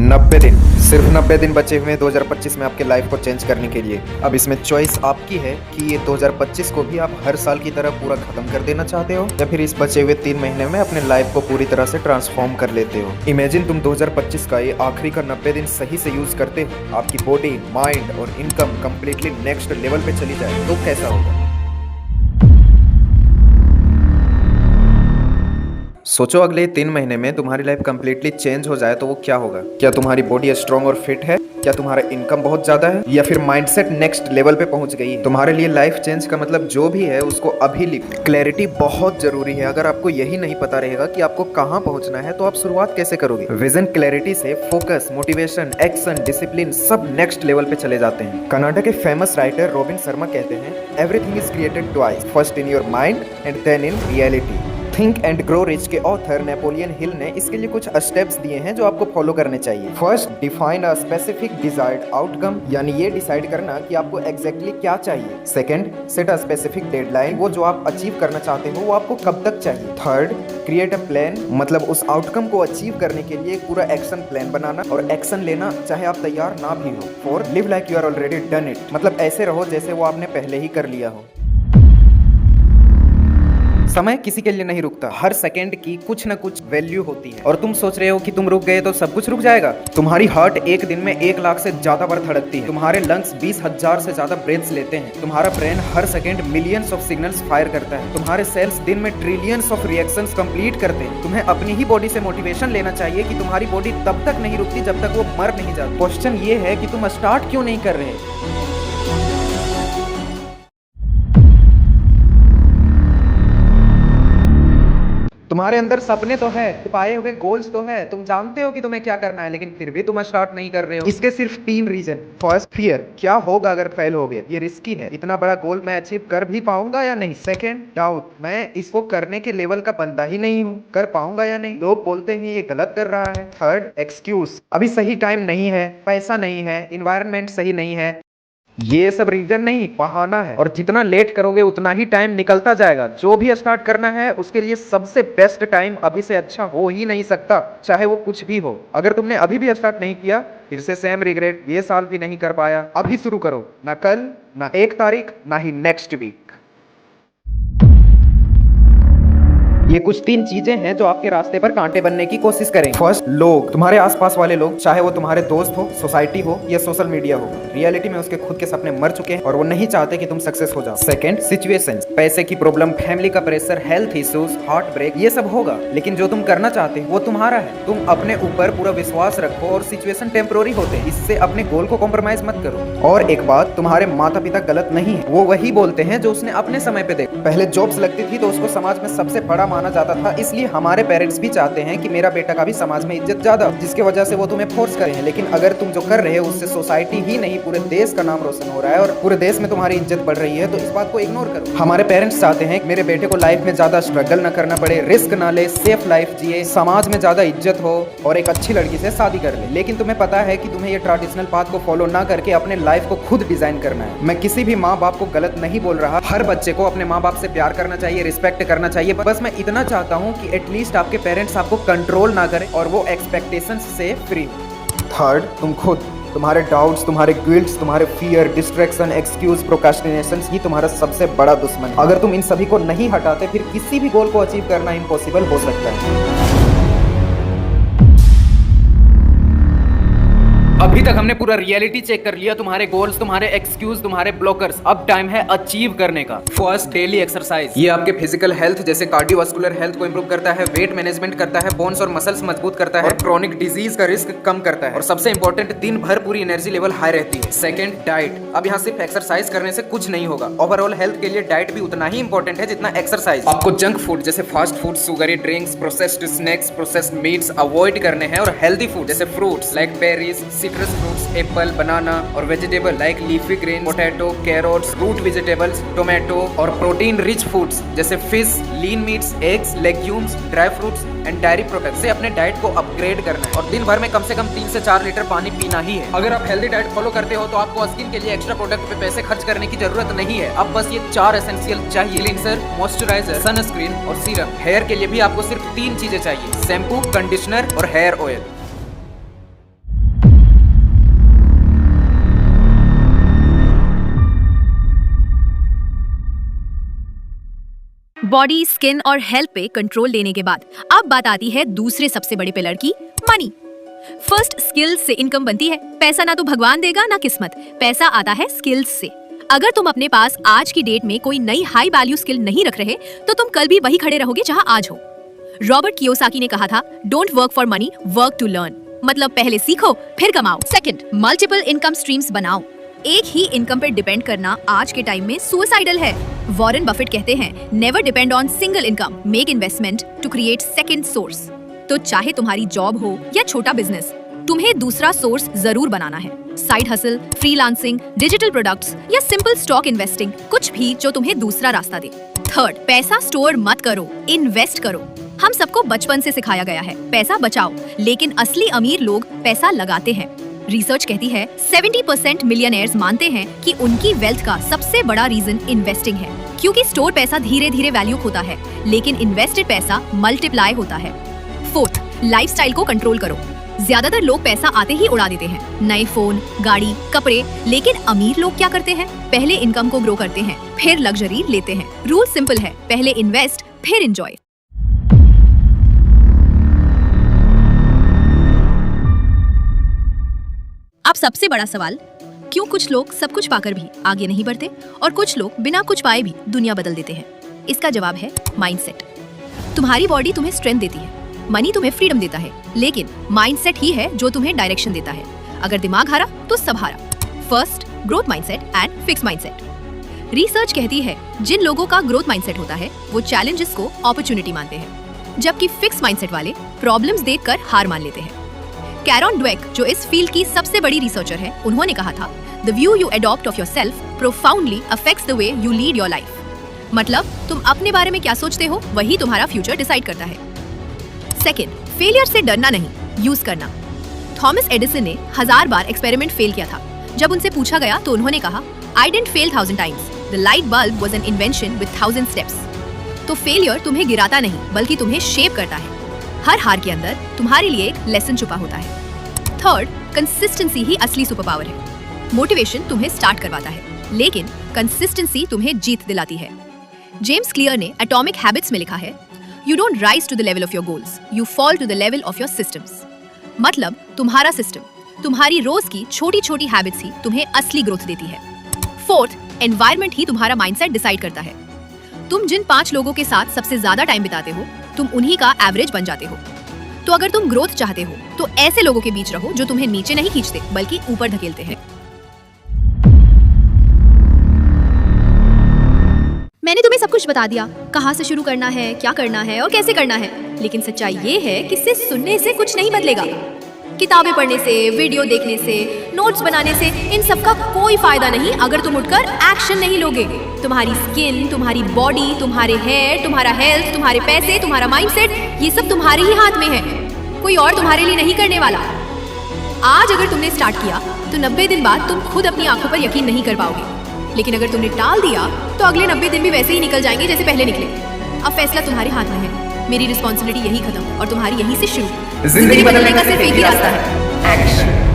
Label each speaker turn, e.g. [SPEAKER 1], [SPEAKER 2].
[SPEAKER 1] 90 दिन, सिर्फ 90 दिन बचे हुए हैं 2025 में आपके लाइफ को चेंज करने के लिए। अब इसमें चॉइस आपकी है कि ये 2025 को भी आप हर साल की तरह पूरा खत्म कर देना चाहते हो या फिर इस बचे हुए 3 महीने में अपने लाइफ को पूरी तरह से ट्रांसफॉर्म कर लेते हो। इमेजिन तुम 2025 का ये आखिरी का 90 दिन सही से यूज करते हो, आपकी बॉडी, माइंड और इनकम कम्प्लीटली नेक्स्ट लेवल पे चली जाए तो कैसा होगा। सोचो अगले 3 महीने में तुम्हारी लाइफ कम्प्लीटली चेंज हो जाए तो वो क्या होगा। क्या तुम्हारी बॉडी स्ट्रॉन्ग और फिट है, क्या तुम्हारा इनकम बहुत ज्यादा है, या फिर माइंडसेट नेक्स्ट लेवल पे पहुंच गई है। तुम्हारे लिए लाइफ चेंज का मतलब जो भी है उसको अभी लिखो। क्लैरिटी बहुत जरूरी है। अगर आपको यही नहीं पता रहेगा कि आपको कहाँ पहुंचना है तो आप शुरुआत कैसे करोगे। विजन क्लैरिटी से फोकस, मोटिवेशन, एक्शन, डिसिप्लिन सब नेक्स्ट लेवल पे चले जाते हैं। कनाडा के फेमस राइटर रॉबिन शर्मा कहते हैं, everything is created twice, first in your mind and then in reality. Think and grow rich के ऑथर नेपोलियन हिल ने इसके लिए कुछ स्टेप्स दिए हैं जो आपको फॉलो करने चाहिए। First, define a specific desired outcome, यानी ये डिसाइड करना कि आपको एग्जैक्टली क्या चाहिए। Second, set a specific deadline, वो जो आप अचीव करना चाहते हो वो आपको कब तक चाहिए। थर्ड, क्रिएट अ प्लान, मतलब उस आउटकम को अचीव करने के लिए एक पूरा एक्शन प्लान बनाना और एक्शन लेना चाहे आप तैयार ना भी हो। Fourth, live like you are already done it, मतलब ऐसे रहो जैसे वो आपने पहले ही कर लिया हो। समय किसी के लिए नहीं रुकता, हर सेकंड की कुछ न कुछ वैल्यू होती है। और तुम सोच रहे हो कि तुम रुक गए तो सब कुछ रुक जाएगा। तुम्हारी हार्ट एक दिन में 1 लाख से ज्यादा बार धड़कती है, तुम्हारे लंग्स 20,000 से ज्यादा ब्रेथ्स लेते हैं, तुम्हारा brain her second millions of signals fire करता है, तुम्हारे सेल्स दिन में ट्रिलियंस ऑफ रिएक्शंस कंप्लीट करते हैं। तुम्हें अपनी ही बॉडी से मोटिवेशन लेना चाहिए कि तुम्हारी बॉडी तब तक नहीं रुकती जब तक वो मर नहीं जाती। क्वेश्चन ये है कि तुम स्टार्ट क्यों नहीं कर रहे। तुम्हारे अंदर सपने तो है, पाए हुए गोल्स तो है, तुम जानते हो कि तुम्हें क्या करना है, लेकिन फिर भी तुम स्टार्ट नहीं कर रहे हो। इसके सिर्फ 3 रीजन। फर्स्ट, फियर, क्या होगा अगर फेल हो गए, ये रिस्की है, इतना बड़ा गोल मैं अचीव कर भी पाऊंगा या नहीं। सेकंड, डाउट, मैं इसको करने के लेवल का बंदा ही नहीं हूँ, कर पाऊंगा या नहीं, लोग बोलते हैं ये गलत कर रहा है। थर्ड, एक्सक्यूज, अभी सही टाइम नहीं है, पैसा नहीं है, इन्वायरमेंट सही नहीं है। ये सब रीजन नहीं, बहाना है, और जितना लेट करोगे उतना ही टाइम निकलता जाएगा। जो भी स्टार्ट करना है उसके लिए सबसे बेस्ट टाइम अभी से अच्छा हो ही नहीं सकता, चाहे वो कुछ भी हो। अगर तुमने अभी भी स्टार्ट नहीं किया, फिर से सेम रिग्रेट, ये साल भी नहीं कर पाया, अभी शुरू करो, ना कल, ना 1 तारीख, ना ही नेक्स्ट वीक। ये कुछ 3 चीजें हैं जो आपके रास्ते पर कांटे बनने की कोशिश करें। फर्स्ट, लोग, तुम्हारे आसपास वाले लोग, चाहे वो तुम्हारे दोस्त हो, सोसाइटी हो या सोशल मीडिया हो, रियलिटी में उसके खुद के सपने मर चुके हैं और वो नहीं चाहते कि तुम सक्सेस हो जाओ। सेकंड, सिचुएशंस, पैसे की प्रॉब्लम, फैमिली का pressure, health issues, heart break, ये सब होगा, लेकिन जो तुम करना चाहते हो वो तुम्हारा है। तुम अपने ऊपर पूरा विश्वास रखो और सिचुएशन टेम्पोररी होते हैं, इससे अपने गोल को कॉम्प्रोमाइज मत करो। और एक बात, तुम्हारे माता पिता गलत नहीं है, वो वही बोलते हैं जो उसने अपने समय पे देखा। पहले जॉब्स लगती थी तो उसको समाज में सबसे बड़ा माना जाता था, इसलिए हमारे पेरेंट्स भी चाहते हैं कि मेरा बेटा का भी समाज में इज्जत ज्यादा, जिसके वजह से वो तुम्हें फोर्स करे हैं। लेकिन अगर तुम जो कर रहे हो उससे सोसाइटी ही नहीं पूरे देश का नाम रोशन हो रहा है और पूरे देश में तुम्हारी इज्जत बढ़ रही है, तो इस बात को इग्नोर करो। हमारे पेरेंट्स चाहते हैं कि मेरे बेटे को लाइफ में ज्यादा स्ट्रगल न करना पड़े, रिस्क ना ले, सेफ लाइफ जिए, समाज में ज्यादा इज्जत हो और एक अच्छी लड़की से शादी कर ले। लेकिन तुम्हें पता है कि तुम्हें ये ट्रेडिशनल पाथ को फॉलो ना करके अपने लाइफ को खुद डिजाइन करना है। मैं किसी भी माँ बाप को गलत नहीं बोल रहा, हर बच्चे को अपने माँ बाप से प्यार करना चाहिए, रिस्पेक्ट करना चाहिए। बस मैं इतना चाहता हूँ कि एटलीस्ट आपके पेरेंट्स आपको कंट्रोल ना करें और वो एक्सपेक्टेशंस से फ्री। थर्ड, तुम खुद, तुम्हारे डाउट्स, तुम्हारे गिल्ट्स, तुम्हारे फियर, डिस्ट्रैक्शन, एक्सक्यूज, प्रोक्रास्टिनेशन, ये तुम्हारा सबसे बड़ा दुश्मन है। अगर तुम इन सभी को नहीं हटाते फिर किसी भी गोल को अचीव करना इम्पॉसिबल हो सकता है। अभी तक हमने पूरा रियलिटी चेक कर लिया, तुम्हारे गोल्स, तुम्हारे एक्सक्यूज, तुम्हारे ब्लॉकर्स। अब टाइम है अचीव करने का। फर्स्ट, डेली एक्सरसाइज, ये आपके फिजिकल हेल्थ जैसे कार्डियोवास्कुलर हेल्थ को इंप्रूव करता है, वेट मैनेजमेंट करता है, बोन्स और मसल्स मजबूत करता है और क्रोनिक डिजीज का रिस्क कम करता है। और सबसे इंपॉर्टेंट, दिन भर पूरी एनर्जी लेवल हाई रहती है। सेकंड, डाइट, अब यहाँ सिर्फ एक्सरसाइज करने से कुछ नहीं होगा, ओवरऑल हेल्थ के लिए डाइट भी उतना ही इंपॉर्टेंट है जितना एक्सरसाइज। आपको जंक फूड जैसे fast food, sugary drinks, processed snacks, processed meats avoid करने हैं और हेल्दी फूड जैसे fruits like berries, citrus fruits, apple, banana और vegetable like leafy green, potato, carrots, root vegetables, tomato और प्रोटीन रिच फूड्स जैसे fish, lean meats, eggs, legumes, dry fruits and dairy products से अपने diet को upgrade करना है। और दिन भर में कम से कम 3 से 4 लीटर पानी पीना ही है। अगर आप हेल्दी डाइट फॉलो करते हो तो आपको स्किन के लिए एक्स्ट्रा प्रोडक्ट पे पैसे खर्च करने की जरूरत नहीं है। अब बस ये 4 एसेंशियल चाहिए, क्लींसर, मॉइस्चराइजर, सनस्क्रीन और सीरम। हेयर के लिए भी आपको सिर्फ 3 चीजें चाहिए, शैम्पू, कंडीशनर और हेयर ऑयल।
[SPEAKER 2] बॉडी, स्किन और हेल्थ पे कंट्रोल लेने के बाद अब बात आती है दूसरे सबसे बड़े पिलर की, मनी। फर्स्ट, स्किल्स से इनकम बनती है। पैसा ना तो भगवान देगा ना किस्मत, पैसा आता है स्किल्स से। अगर तुम अपने पास आज की डेट में कोई नई हाई वैल्यू स्किल नहीं रख रहे तो तुम कल भी वही खड़े रहोगे जहां आज हो। रॉबर्ट कियोसाकी ने कहा था, don't work for money, work to learn. मतलब पहले सीखो फिर कमाओ। सेकंड, मल्टीपल इनकम स्ट्रीम्स बनाओ। एक ही इनकम पर डिपेंड करना आज के टाइम में सुसाइडल है। वॉरेन बफेट कहते हैं, never depend on single income, make investment to create second source. तो चाहे तुम्हारी जॉब हो या छोटा बिजनेस, तुम्हें दूसरा सोर्स जरूर बनाना है। Side hustle, freelancing, digital products या सिंपल स्टॉक इन्वेस्टिंग, कुछ भी जो तुम्हें दूसरा रास्ता दे। थर्ड, पैसा स्टोर मत करो, इन्वेस्ट करो। हम सबको बचपन से सिखाया गया है, पैसा बचाओ, लेकिन असली अमीर लोग पैसा लगाते हैं। रिसर्च कहती है 70% मिलियनेयर्स मानते हैं कि उनकी वेल्थ का सबसे बड़ा रीजन इन्वेस्टिंग है, क्योंकि स्टोर पैसा धीरे धीरे वैल्यू खोता है, लेकिन इन्वेस्टेड पैसा मल्टीप्लाई होता है। फोर्थ, लाइफस्टाइल को कंट्रोल करो। ज्यादातर लोग पैसा आते ही उड़ा देते हैं, नए फोन, गाड़ी, कपड़े, लेकिन अमीर लोग क्या करते हैं? पहले इनकम को ग्रो करते हैं, फिर लग्जरी लेते हैं। रूल सिंपल है, पहले इन्वेस्ट फिर एंजॉय। अब सबसे बड़ा सवाल, क्यों कुछ लोग सब कुछ पाकर भी आगे नहीं बढ़ते और कुछ लोग बिना कुछ पाए भी दुनिया बदल देते हैं? इसका जवाब है माइंडसेट। तुम्हारी बॉडी तुम्हें स्ट्रेंथ देती है, मनी तुम्हें फ्रीडम देता है, लेकिन माइंडसेट ही है जो तुम्हें डायरेक्शन देता है। अगर दिमाग हारा तो सब हारा। First, growth mindset and fix mindset. Research कहती है जिन लोगों का ग्रोथ माइंडसेट होता है वो चैलेंजेस को अपॉर्चुनिटी मानते हैं, जबकि फिक्स माइंडसेट वाले प्रॉब्लम्स देखकर हार मान लेते हैं। कैरन ड्वेक, जो इस फील्ड की सबसे बड़ी रिसर्चर है, उन्होंने कहा था, the view you adopt of yourself profoundly affects the way you lead your life. मतलब तुम अपने बारे में क्या सोचते हो वही तुम्हारा फ्यूचर डिसाइड करता है। सेकेंड, फेलियर से डरना नहीं, यूज करना। थॉमस एडिसन ने 1000 बार एक्सपेरिमेंट फेल किया था। जब उनसे पूछा गया तो उन्होंने कहा, I didn't fail 1000 times, the light bulb was an invention with 1000 steps. तो फेलियर तुम्हें गिराता नहीं बल्कि तुम्हें शेप करता है। हर हार के अंदर तुम्हारे लिए एक लेसन छुपा होता है। थर्ड, कंसिस्टेंसी ही असली सुपर पावर है। मोटिवेशन तुम्हें स्टार्ट करवाता है, लेकिन कंसिस्टेंसी तुम्हें जीत दिलाती है। जेम्स क्लियर ने एटॉमिक हैबिट्स में लिखा है, you don't rise to the level of your goals, you fall to the level of your systems. मतलब तुम्हारा सिस्टम, तुम्हारी रोज की छोटी छोटी हैबिट्स ही तुम्हें असली ग्रोथ देती है। फोर्थ, एनवायरनमेंट ही तुम्हारा माइंडसेट डिसाइड करता है। तुम जिन 5 लोगों के साथ सबसे ज्यादा टाइम बिताते हो, तुम उन्हीं का एवरेज बन जाते हो। तो अगर तुम ग्रोथ चाहते हो तो ऐसे लोगों के बीच रहो जो तुम्हें नीचे नहीं खींचते बल्कि ऊपर धकेलते हैं। मैंने तुम्हें सब कुछ बता दिया, कहाँ से शुरू करना है, क्या करना है और कैसे करना है, लेकिन सच्चाई ये है कि सिर्फ सुनने से कुछ नहीं बदलेगा। किताबें पढ़ने से, वीडियो देखने से, नोट्स बनाने से इन सब का कोई फायदा नहीं अगर तुम उठकर एक्शन नहीं लोगे। तुम्हारी स्किन, तुम्हारी बॉडी, तुम्हारे हेयर, तुम्हारा हेल्थ, तुम्हारे पैसे, तुम्हारा माइंडसेट, ये सब तुम्हारे ही हाथ में है, कोई और तुम्हारे लिए नहीं करने वाला। आज अगर तुमने स्टार्ट किया तो 90 दिन बाद तुम खुद अपनी आंखों पर यकीन नहीं कर पाओगे, लेकिन अगर तुमने टाल दिया तो अगले 90 दिन भी वैसे ही निकल जाएंगे जैसे पहले निकले। अब फैसला तुम्हारे हाथ में है। मेरी रिस्पॉन्सिबिलिटी यही खत्म और तुम्हारी यहीं से शुरू। जिंदगी बदलने का सिर्फ एक ही रास्ता है, एक्शन।